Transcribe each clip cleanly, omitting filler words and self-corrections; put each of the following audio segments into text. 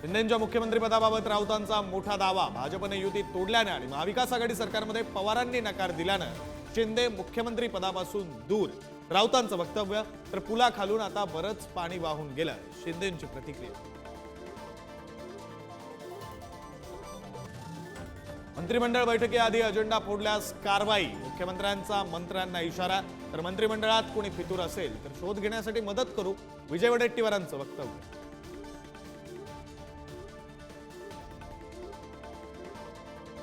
शिंदेंच्या मुख्यमंत्रीपदाबाबत राऊतांचा मोठा दावा। भाजपने युती तोडल्याने आणि महाविकास आघाडी सरकारमध्ये पवारांनी नकार दिल्यानं शिंदे मुख्यमंत्री पदापासून दूर। राऊतांचं वक्तव्य तर पुलाखालून आता बरंच पाणी वाहून गेलं, शिंदेंची प्रतिक्रिया। मंत्रिमंडळ बैठकीआधी अजेंडा फोडल्यास कारवाई, मुख्यमंत्र्यांचा मंत्र्यांना इशारा। तर मंत्रिमंडळात कोणी फितूर असेल तर शोध घेण्यासाठी मदत करू, विजय वडेट्टीवारांचं वक्तव्य।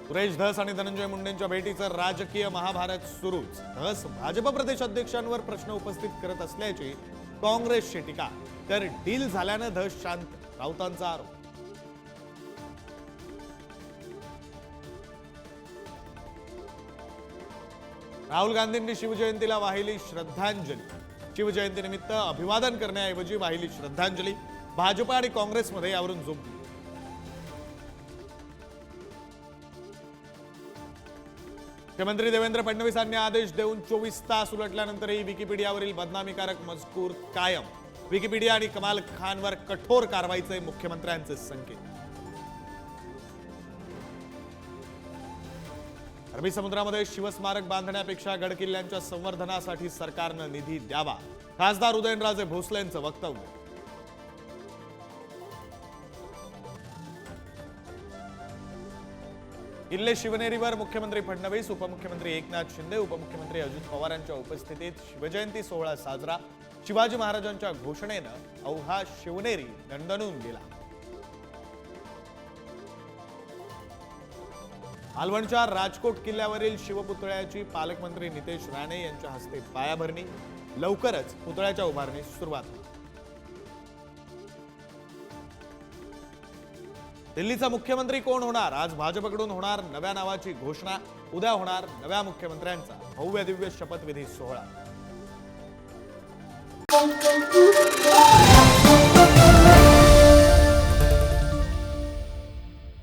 सुरेश धस आणि धनंजय मुंडेंच्या भेटीचं राजकीय महाभारत सुरूच। धस भाजप प्रदेश अध्यक्षांवर प्रश्न उपस्थित करत असल्याची काँग्रेसची टीका, तर डील झाल्यानं धस शांत, राऊतांचा आरोप। राहुल गांधींनी शिवजयंतीला वाहिली श्रद्धांजली। शिवजयंतीनिमित्त अभिवादन करण्याऐवजी वाहिली श्रद्धांजली। भाजप आणि काँग्रेसमध्ये यावरून जुंपली। मुख्यमंत्री देवेंद्र फडणवीसांनी आदेश देऊन 24 तास उलटल्यानंतरही विकिपीडियावरील बदनामीकारक मजकूर कायम। विकिपीडिया आणि कमाल खानवर कठोर कारवाईचे मुख्यमंत्र्यांचे संकेत। अरबी समुद्रामध्ये शिवस्मारक बांधण्यापेक्षा गडकिल्ल्यांच्या संवर्धनासाठी सरकारनं निधी द्यावा, खासदार उदयनराजे भोसलेंचं वक्तव्य। किल्ले शिवनेरीवर मुख्यमंत्री फडणवीस, उपमुख्यमंत्री एकनाथ शिंदे, उपमुख्यमंत्री अजित पवारांच्या उपस्थितीत शिवजयंती सोहळा साजरा। शिवाजी महाराजांच्या घोषणेनं अवघा शिवनेरी दणदणून गेला। मालवणच्या राजकोट किल्ल्यावरील शिवपुतळ्याची पालकमंत्री नितेश राणे यांच्या हस्ते पायाभरणी। लवकरच पुतळ्याच्या उभारणीस सुरुवात होईल। दिल्लीचा मुख्यमंत्री कोण होणार? आज भाजपकडून होणार नव्या नावाची घोषणा। उद्या होणार नव्या मुख्यमंत्र्यांचा भव्य दिव्य शपथविधी सोहळा।